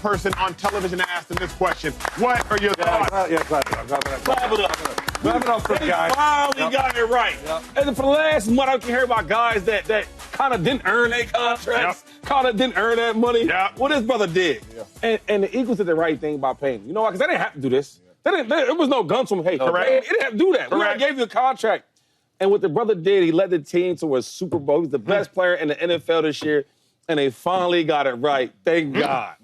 person on television asking this question. What are your thoughts? Clap it up. Clap it up. Clap it up for the guy. Finally got it right. Yep. And for the last month, I can hear about guys that kind of didn't earn their contracts, kind of didn't earn that money. Yep. Well, this brother did. Yeah. And the Eagles did the right thing by paying him. You know why? Because they didn't have to do this. There was no guns from, hey, correct. They didn't have to do that. Correct. We already gave you a contract. And what the brother did, he led the team to a Super Bowl. He's the best player in the NFL this year. And they finally got it right. Thank God.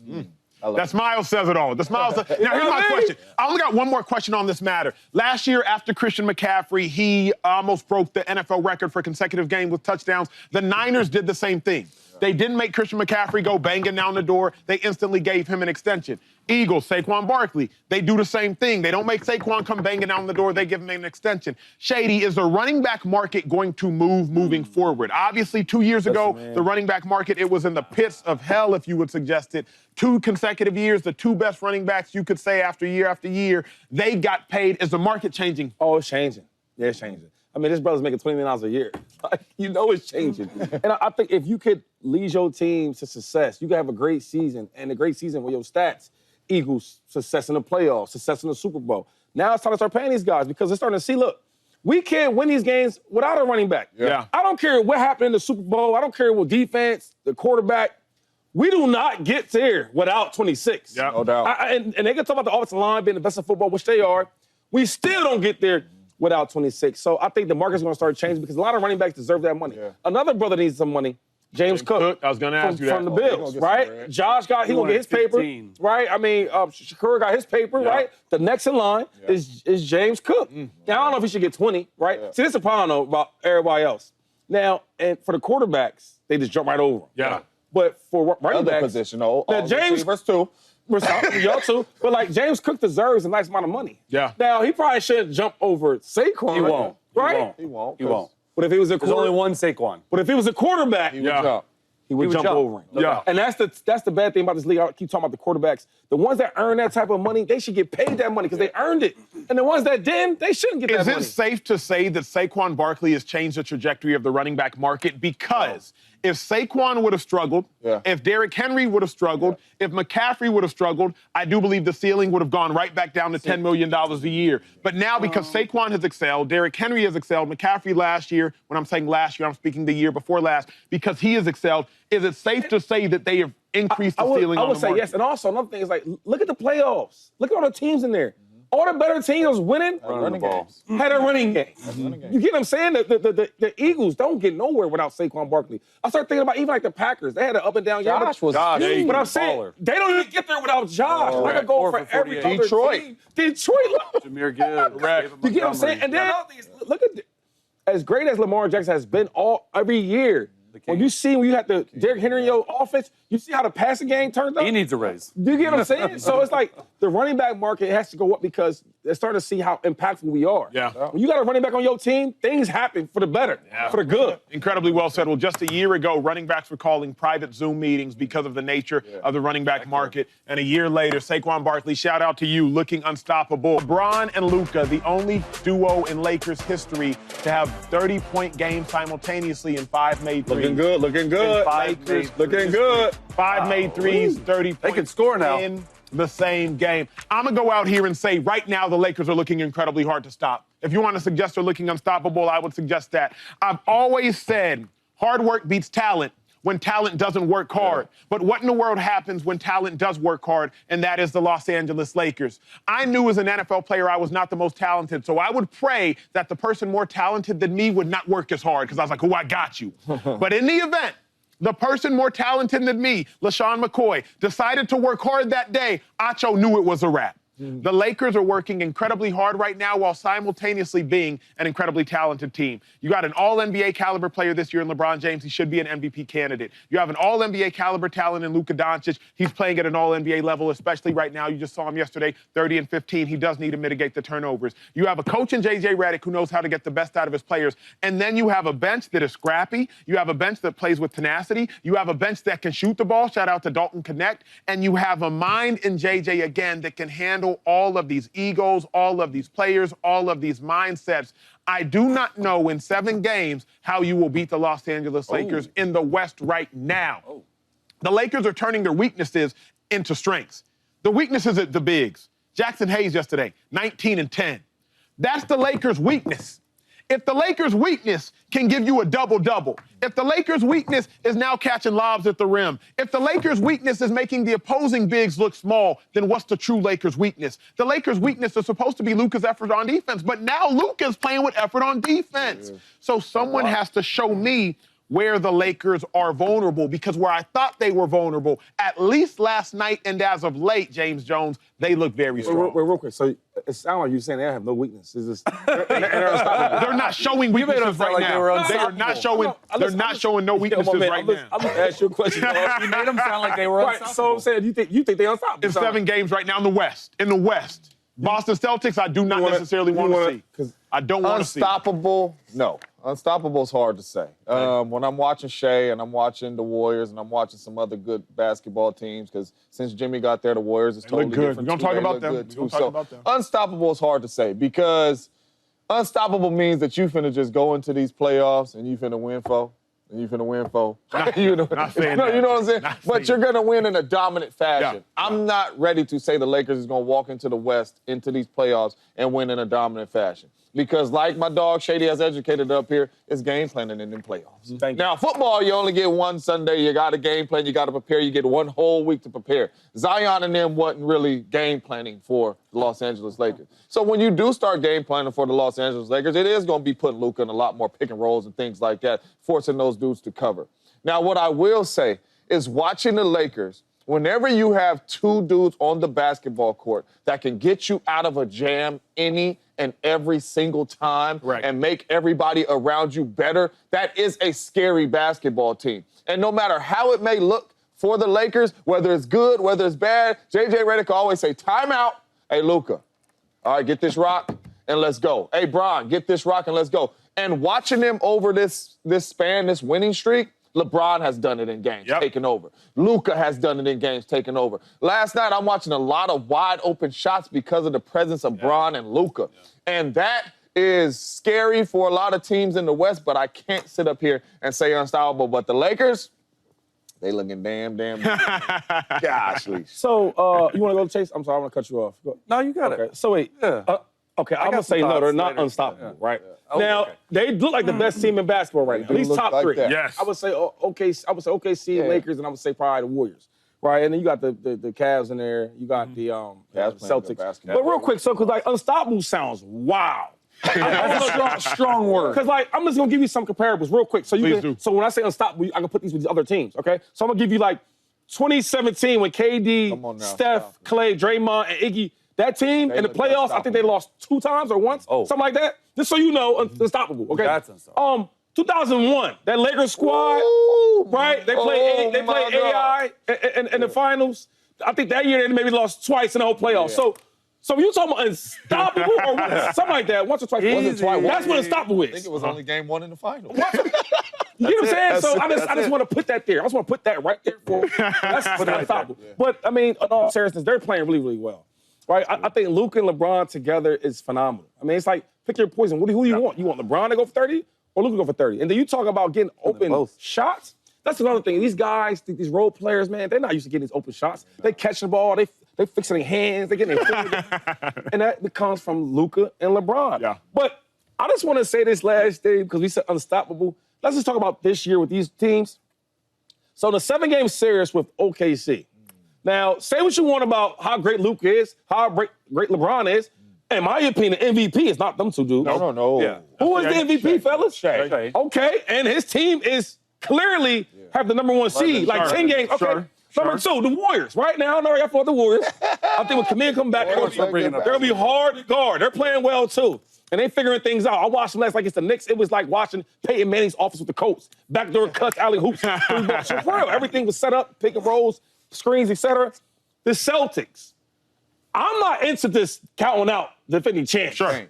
That smile says it all. The smile says. Now, here's my question. I only got one more question on this matter. Last year, after Christian McCaffrey, he almost broke the NFL record for consecutive games with touchdowns. The Niners did the same thing. They didn't make Christian McCaffrey go banging down the door. They instantly gave him an extension. Eagles, Saquon Barkley, they do the same thing. They don't make Saquon come banging down the door. They give him an extension. Shady, is the running back market going to move moving forward? Obviously, 2 years ago, the running back market, it was in the pits of hell, if you would suggest it. 2 consecutive years, the 2 best running backs, you could say, after year, they got paid. Is the market changing? Oh, it's changing. Yeah, it's changing. I mean, this brother's making $20 million a year. Like, you know it's changing. And I think if you could lead your team to success, you could have a great season, and a great season with your stats. Eagles, success in the playoffs, success in the Super Bowl. Now it's time to start paying these guys because they're starting to see, look, we can't win these games without a running back. Yeah. I don't care what happened in the Super Bowl. I don't care what defense, the quarterback. We do not get there without 26. Yeah. No doubt. And they can talk about the offensive line being the best in football, which they are. We still don't get there without 26. So I think the market's going to start changing because a lot of running backs deserve that money. Yeah. Another brother needs some money. James Cook. I was going to ask you that. From the Bills, right? Josh he gonna get his paper, right? I mean, Shakur got his paper, right? The next in line is James Cook. Now, I don't know if he should get 20, right? See, this is a problem, though, about everybody else. Now, and for the quarterbacks, they just jump right over him. Yeah. But for running backs, position, all James receivers too. Y'all too. But, like, James Cook deserves a nice amount of money. Yeah. Now, he probably shouldn't jump over Saquon. He won't. Right? He won't. But if he was a There's only one Saquon. But if he was a quarterback, He would jump. he would jump over him. Yeah. And that's the bad thing about this league. I keep talking about the quarterbacks. The ones that earn that type of money, they should get paid that money because they earned it. And the ones that didn't, they shouldn't get that money. Is it safe to say that Saquon Barkley has changed the trajectory of the running back market? Because if Saquon would have struggled, if Derrick Henry would have struggled, if McCaffrey would have struggled, I do believe the ceiling would have gone right back down to $10 million a year. But now because Saquon has excelled, Derrick Henry has excelled, McCaffrey last year, when I'm saying last year, I'm speaking the year before last, because he has excelled, is it safe to say that they have increased the ceiling on the market? I would say yes. And also, another thing is, like, look at the playoffs. Look at all the teams in there. All the better teams was winning Running games. had a running game. You get what I'm saying? The Eagles don't get nowhere without Saquon Barkley. I started thinking about even like the Packers. They had an up and down year. Josh was But I'm saying they don't even get there without Josh. Oh, like a goal for every other Detroit. team. Detroit. Jameer Gibbs. You get what I'm saying? And then another thing is, look at as great as Lamar Jackson has been every year. When you have the Derrick Henry in your offense, you see how the passing game turns out? He needs a raise. Do you get what I'm saying? So it's like the running back market has to go up because they're starting to see how impactful we are. Yeah. When you got a running back on your team, things happen for the better, for the good. Incredibly well said. Well, just a year ago, running backs were calling private Zoom meetings because of the nature of the running back market. And a year later, Saquon Barkley, shout out to you, looking unstoppable. LeBron and Luka, the only duo in Lakers history to have 30-point games simultaneously in 5 made threes. Looking good. Lakers looking good. 5 made threes, 30 points. They can score now. In the same game. I'm going to go out here and say right now the Lakers are looking incredibly hard to stop. If you want to suggest they're looking unstoppable, I would suggest that. I've always said hard work beats talent when talent doesn't work hard. But what in the world happens when talent does work hard, and that is the Los Angeles Lakers? I knew as an NFL player I was not the most talented, so I would pray that the person more talented than me would not work as hard because I was like, oh, I got you. But in the event, the person more talented than me, LeSean McCoy, decided to work hard that day, Acho knew it was a wrap. The Lakers are working incredibly hard right now while simultaneously being an incredibly talented team. You got an all-NBA caliber player this year in LeBron James. He should be an MVP candidate. You have an all-NBA caliber talent in Luka Dončić. He's playing at an all-NBA level, especially right now. You just saw him yesterday, 30 and 15. He does need to mitigate the turnovers. You have a coach in J.J. Redick who knows how to get the best out of his players. And then you have a bench that is scrappy. You have a bench that plays with tenacity. You have a bench that can shoot the ball. Shout out to Dalton Connect. And you have a mind in J.J. again that can handle all of these egos, all of these players, all of these mindsets. I do not know in 7 games how you will beat the Los Angeles Lakers in the West right now. The Lakers are turning their weaknesses into strengths. The weaknesses at the bigs. Jackson Hayes yesterday, 19 and 10. That's the Lakers' weakness. If the Lakers' weakness can give you a double-double, if the Lakers' weakness is now catching lobs at the rim, if the Lakers' weakness is making the opposing bigs look small, then what's the true Lakers' weakness? The Lakers' weakness is supposed to be Luka's effort on defense, but now Luka's playing with effort on defense. So someone has to show me where the Lakers are vulnerable, because where I thought they were vulnerable, at least last night and as of late, James Jones, they look very strong. Wait, real quick. So it sounds like you're saying they have no weakness. It's just, they're unstoppable. They're not showing weaknesses right now. They are not showing. They're not showing no weaknesses right now. I'm just asking you a question. You made them sound like they were Right. So I'm saying, you think they're unstoppable? In 7 games right now in the West. Boston Celtics, I do not necessarily want to see. I don't want to see. Unstoppable? No. Unstoppable is hard to say. When I'm watching Shea and I'm watching the Warriors and I'm watching some other good basketball teams, because since Jimmy got there, the Warriors is totally different. We're going to talk about them. Unstoppable is hard to say, because unstoppable means that you finna just go into these playoffs and you finna win for. And you finna win for. Not saying that. You know what I'm saying? But you're gonna win in a dominant fashion. Yeah. I'm not ready to say the Lakers is gonna walk into the West, into these playoffs, and win in a dominant fashion. Because like my dog Shady has educated up here, it's game planning in them playoffs. Now, football, you only get one Sunday. You got a game plan. You got to prepare. You get 1 whole week to prepare. Zion and them wasn't really game planning for the Los Angeles Lakers. So when you do start game planning for the Los Angeles Lakers, it is going to be putting Luka in a lot more pick and rolls and things like that, forcing those dudes to cover. Now, what I will say is watching the Lakers, whenever you have 2 dudes on the basketball court that can get you out of a jam any and every single time and make everybody around you better, that is a scary basketball team. And no matter how it may look for the Lakers, whether it's good, whether it's bad, J.J. Redick always say, timeout. Hey, Luka, all right, get this rock and let's go. Hey, Bron, get this rock and let's go. And watching them over this span, this winning streak, LeBron has done it in games, taking over. Luka has done it in games, taking over. Last night, I'm watching a lot of wide open shots because of the presence of Bron and Luka. And that is scary for a lot of teams in the West, but I can't sit up here and say unstoppable. But the Lakers, they looking damn goshly. So, you want to go to Chase? I'm sorry, I want to cut you off. Go. No, you got it. So wait. Okay, I'm going to say no, they're not unstoppable, right? Now, they look like the best team in basketball right now, at least top 3. Yes. I would say OKC, Lakers, and I would say probably the Warriors, right? And then you got the Cavs in there. You got the Celtics. But real quick, so because like unstoppable sounds wow. That's a strong word. Because like I'm just gonna give you some comparables real quick. So so when I say unstoppable, I can put these with these other teams. Okay. So I'm gonna give you like 2017 when KD, Steph, Clay, Draymond, and Iggy. That team in the playoffs, I think they lost 2 times or once, something like that. Just so you know, unstoppable. Okay. That's unstoppable. 2001, that Lakers squad, right? They played AI in the finals. I think that year they maybe lost twice in the whole playoffs. So you talking about unstoppable or what, something like that? Once or twice. That's what unstoppable is. I think it was only game 1 in the final. You get what I'm saying? So I just want to put that there. I just want to put that right there for that's unstoppable. But I mean, in all seriousness, they're playing really, really well. Right? I think Luka and LeBron together is phenomenal. I mean, it's like, pick your poison. Who do you want? You want LeBron to go for 30 or Luka to go for 30? And then you talk about getting open shots. That's another thing. These guys, these role players, man, they're not used to getting these open shots. They catch the ball, they fixing their hands, they getting their fingers. And that comes from Luka and LeBron. Yeah. But I just want to say this last thing, because we said unstoppable. Let's just talk about this year with these teams. So the 7-game series with OKC. Now, say what you want about how great Luka is, how great LeBron is. In my opinion, MVP is not them 2 dudes. No. Yeah. Who is the MVP, fellas? Shea. Okay, and his team is clearly have the number 1 seed, like 10 games. Okay. Number 2, the Warriors. Right now, I know I fought the Warriors. I think when Camille come back, they're going to be hard to guard. They're playing well, too. And they figuring things out. I watched them last like it's the Knicks. It was like watching Peyton Manning's office with the Colts. Backdoor cuts, alley hoops. So for real, everything was set up, pick and rolls, screens, etc. The Celtics. I'm not into this counting out defending champs. Right?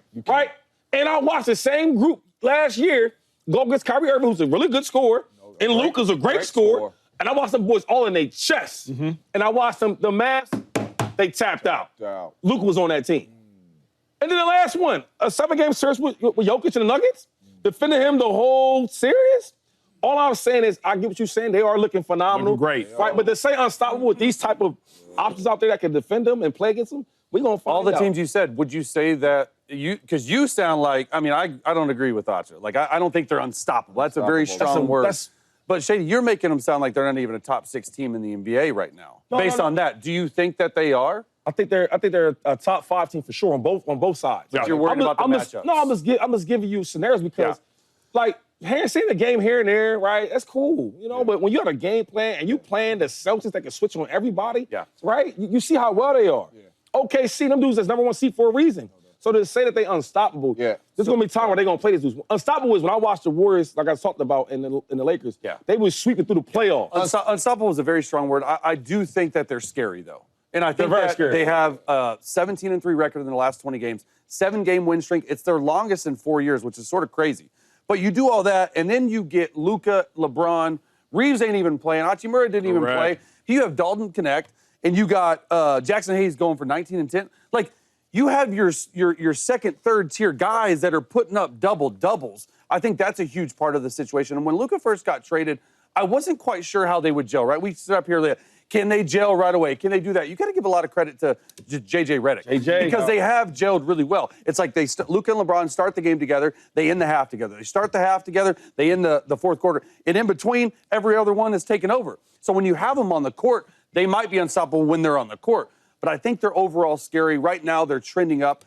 And I watched the same group last year go against Kyrie Irving, who's a really good scorer, and Luka's a great scorer. And I watched them boys all in their chests. And I watched them, the mass, they tapped out. Luka was on that team. And then the last one, a 7-game series with Jokic and the Nuggets, defending him the whole series. All I'm saying is, I get what you're saying. They are looking phenomenal. Looking great. Right? But to say unstoppable with these type of options out there that can defend them and play against them, we're going to find All the out. teams you said, would you say that because you sound like, I mean, I don't agree with Acho. Like, I don't think they're unstoppable. That's a very strong word. But Shady, you're making them sound like they're not even a top 6 team in the NBA right now. Based on that, do you think that they are? I think they're a top 5 team for sure on both sides. But you're worried about the matchups. No, I'm just giving you scenarios because, like, seeing the game here and there, right? That's cool, you know. But when you have a game plan and you playing the Celtics that can switch on everybody, right? You see how well they are. OKC, them dudes that's number 1 seed for a reason. So to say that they unstoppable, there's gonna be time where they're gonna play these dudes. Unstoppable is when I watched the Warriors, like I talked about in the Lakers. They was sweeping through the playoffs. Unstoppable is a very strong word. I do think that they're scary though. And I think that they have 17-3 record in the last 20 games, 7-game win streak. It's their longest in 4 years, which is sort of crazy. But you do all that, and then you get Luka, LeBron. Reeves ain't even playing. Hachimura didn't even play. You have Dalton Connect, and you got Jackson Hayes going for 19 and 10. Like, you have your second, third tier guys that are putting up doubles. I think that's a huge part of the situation. And when Luka first got traded, I wasn't quite sure how they would gel, right? We stood up here, can they gel right away? Can they do that? You got to give a lot of credit to JJ Redick. Because they have gelled really well. It's like Luka and LeBron start the game together, they end the half together. They start the half together, they end the fourth quarter. And in between, every other one is taken over. So when you have them on the court, they might be unstoppable when they're on the court. But I think they're overall scary. Right now, they're trending up.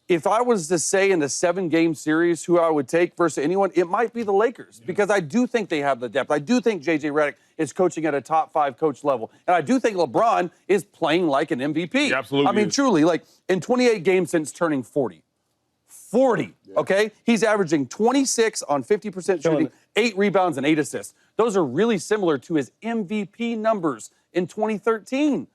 If I was to say in the 7-game series who I would take versus anyone, it might be the Lakers because I do think they have the depth. I do think JJ Redick is coaching at a top 5 coach level. And I do think LeBron is playing like an MVP. He absolutely I mean, truly, like in 28 games since turning 40. 40, okay? He's averaging 26 on 50% shooting, 8 rebounds, and 8 assists. Those are really similar to his MVP numbers in 2013.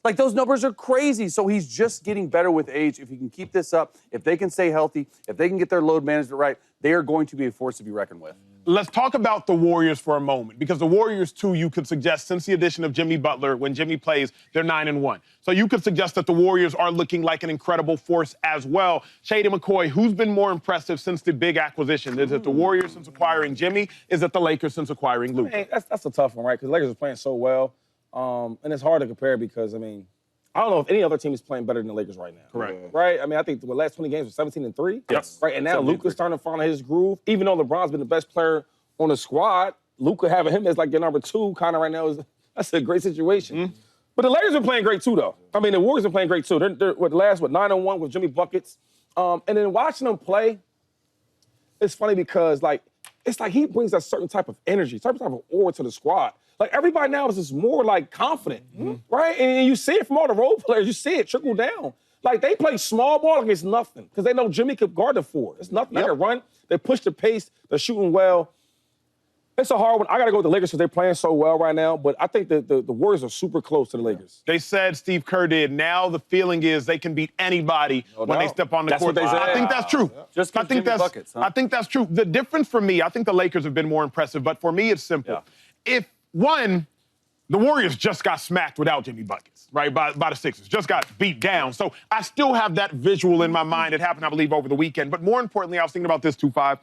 Like, those numbers are crazy. So he's just getting better with age. If he can keep this up, if they can stay healthy, if they can get their load management right, they are going to be a force to be reckoned with. Let's talk about the Warriors for a moment, because the Warriors, too, you could suggest, since the addition of Jimmy Butler, when Jimmy plays, they're 9-1. So you could suggest that the Warriors are looking like an incredible force as well. Shady McCoy, who's been more impressive since the big acquisition? Is it the Warriors since acquiring Jimmy? Is it the Lakers since acquiring Luka? Hey, that's a tough one, right? Because the Lakers are playing so well. And it's hard to compare because, I mean, I don't know if any other team is playing better than the Lakers right now. Correct. Right? I mean, I think the last 20 games were 17-3. Yes. Right, and now Luka's starting to find his groove. Even though LeBron's been the best player on the squad, Luka having him as like your number 2 kind of right now that's a great situation. But the Lakers are playing great too, though. I mean, the Warriors are playing great too. They're the last 9-1 with Jimmy buckets. And then watching them play, it's funny because it's like he brings a certain type of energy, certain type of aura to the squad. Like, everybody now is just more, like, confident, right? And you see it from all the role players. You see it trickle down. Like, they play small ball like it's nothing because they know Jimmy could guard the 4. It's nothing. They can run. They push the pace. They're shooting well. It's a hard one. I got to go with the Lakers because they're playing so well right now, but I think that the Warriors are super close to the Lakers. They said, Steve Kerr did, now the feeling is they can beat anybody when they step on the court. What they said. I think that's true. Just I think that's buckets, huh? I think that's true. The difference for me, I think the Lakers have been more impressive, but for me, it's simple. If one, the Warriors just got smacked without Jimmy buckets, right, by the Sixers. Just got beat down. So I still have that visual in my mind. It happened, I believe, over the weekend. But more importantly, I was thinking about this, 2-5.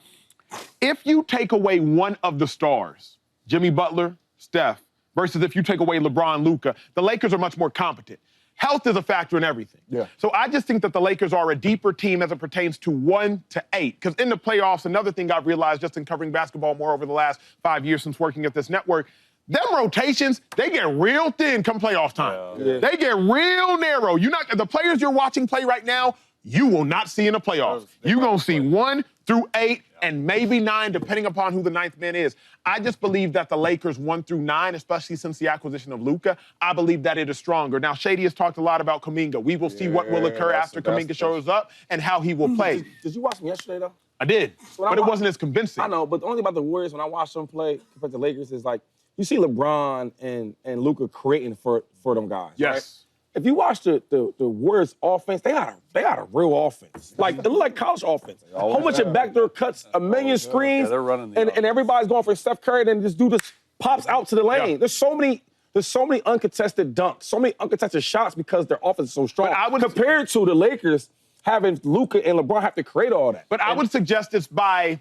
If you take away one of the stars, Jimmy Butler, Steph, versus if you take away LeBron, Luka, the Lakers are much more competent. Health is a factor in everything. So I just think that the Lakers are a deeper team as it pertains to 1 to 8. Because in the playoffs, another thing I've realized just in covering basketball more over the last 5 years since working at this network, them rotations, they get real thin come playoff time. They get real narrow. The players you're watching play right now, you will not see in the playoffs. You're going to see 1 through 8 and maybe 9, depending upon who the 9th man is. I just believe that the Lakers 1 through 9, especially since the acquisition of Luka, I believe that it is stronger. Now, Shady has talked a lot about Kuminga. We will see what will occur after Kuminga shows up and how he will play. Did you watch him yesterday, though? I did, but it wasn't as convincing. I know, but the only thing about the Warriors, when I watch them play compared to the Lakers, is like, you see LeBron and Luka creating for them guys. Yes. Right? If you watch the Warriors offense, they got a real offense. Like, it look like college offense. A whole bunch of backdoor cuts, a million screens, they're running and everybody's going for Steph Curry, and this dude just pops out to the lane. There's so many uncontested dunks, so many uncontested shots because their offense is so strong. Compared to the Lakers having Luka and LeBron have to create all that. But I would suggest it's by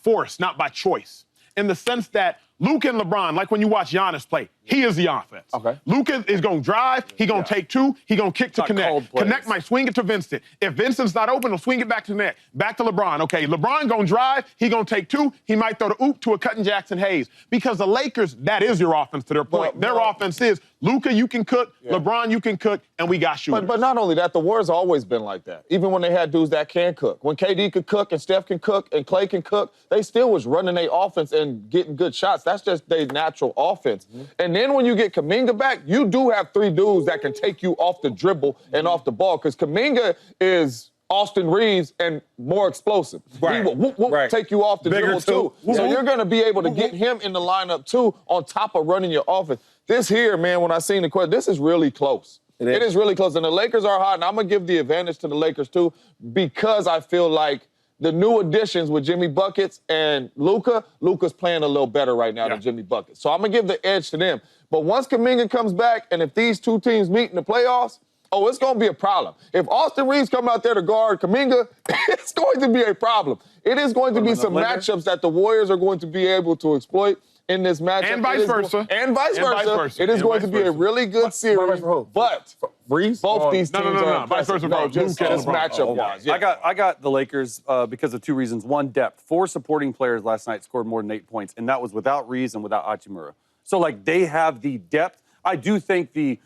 force, not by choice. in the sense that Luka and LeBron, like when you watch Giannis play, he is the offense. Okay. Luka is going to drive. He going to take two. He going to kick to Not cold connect. plays. Connect might swing it to Vincent. If Vincent's not open, he'll swing it back to connect. Back to LeBron. Okay, LeBron going to drive. He going to take two. He might throw the oop to a cutting Jackson Hayes. Because the Lakers, that is your offense to their point. Their offense is Luka, you can cook. LeBron, you can cook. And we got shooters. But not only that, the Warriors always been like that. Even when they had dudes that can cook. When KD could cook and Steph can cook and Clay can cook, they still was running their offense and getting good shots. That's just their natural offense. And then when you get Kuminga back, you do have three dudes that can take you off the dribble and off the ball. Because Kuminga is Austin Reeves and more explosive. Right. He will whoop, whoop, Right. take you off the Bigger dribble too. too. So you're going to be able to get him in the lineup too on top of running your offense. This here, man, when I seen the question, this is really close. It is really close. And the Lakers are hot, and I'm going to give the advantage to the Lakers too because I feel like the new additions with Jimmy Buckets and Luka's playing a little better right now than Jimmy Buckets. So I'm going to give the edge to them. But once Kuminga comes back, and if these two teams meet in the playoffs, oh, it's going to be a problem. If Austin Reeves come out there to guard Kuminga, it's going to be a problem. It is going to be some matchups that the Warriors are going to be able to exploit in this matchup. And vice versa. And vice versa. It is going to be a really good series. But Reeves? both these teams are Vice versa. No, just Luka and LeBron. matchup-wise. I got the Lakers because of two reasons. One, depth. 4 supporting players last night scored more than 8 points, and that was without Reeves and without Hachimura. So, like, they have the depth. I do think the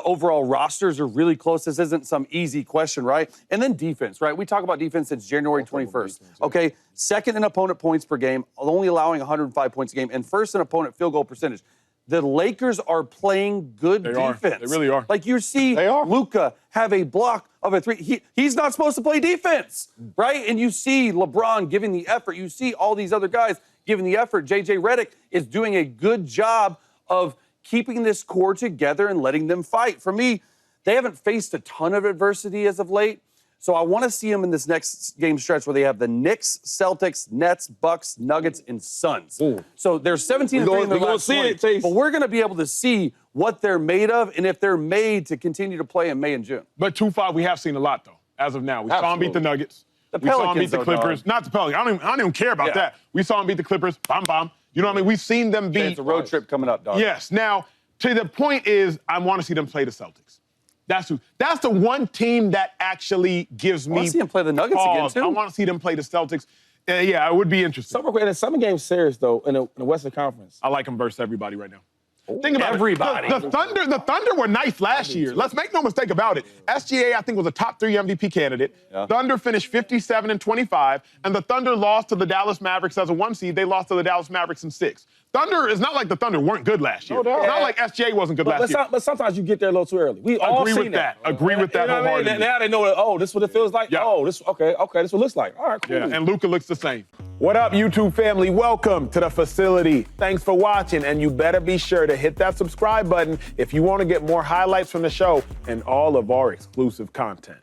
overall rosters are really close. This isn't some easy question, right? And then defense, right? We talk about defense since January 21st. Okay, second in opponent points per game, only allowing 105 points a game, and first in opponent field goal percentage. The Lakers are playing good defense. They really are. Like you see Luka have a block of a three. He's not supposed to play defense, right? And you see LeBron giving the effort. You see all these other guys giving the effort. JJ Redick is doing a good job of keeping this core together and letting them fight. For me, they haven't faced a ton of adversity as of late. So I want to see them in this next game stretch where they have the Knicks, Celtics, Nets, Bucks, Nuggets, and Suns. So they're 17-3 in their last 20, but we're going to be able to see what they're made of and if they're made to continue to play in May and June. But 2-5, we have seen a lot, though, as of now. We saw them beat the Nuggets. We saw them beat the Clippers. Not the Pelicans. I don't even care about that. We saw them beat the Clippers. Bam. You know what I mean? We've seen them beat. It's a road trip coming up, dog. Yes. Now, to the point is, I want to see them play the Celtics. That's the one team that actually gives me. I want to see them play the Nuggets again, too. I want to see them play the Celtics. Yeah, it would be interesting. In a 7-game series, though, in the Western Conference. I like them versus everybody right now. Think about everybody. it. The Thunder were nice last year. Let's make no mistake about it. SGA, I think, was a top 3 MVP candidate. Thunder finished 57-25, and the Thunder lost to the Dallas Mavericks as a 1 seed. They lost to the Dallas Mavericks in 6. Thunder, it's not like the Thunder weren't good last year. It's not like SGA wasn't good last year. But sometimes you get there a little too early. We all agree seen with that. that. Agree with that You know what I mean? wholeheartedly. Now they know that, this is what it feels like. Yeah. This this is what it looks like. All right, cool. Yeah, and Luka looks the same. What up, YouTube family? Welcome to the facility. Thanks for watching, and you better be sure to hit that subscribe button if you want to get more highlights from the show and all of our exclusive content.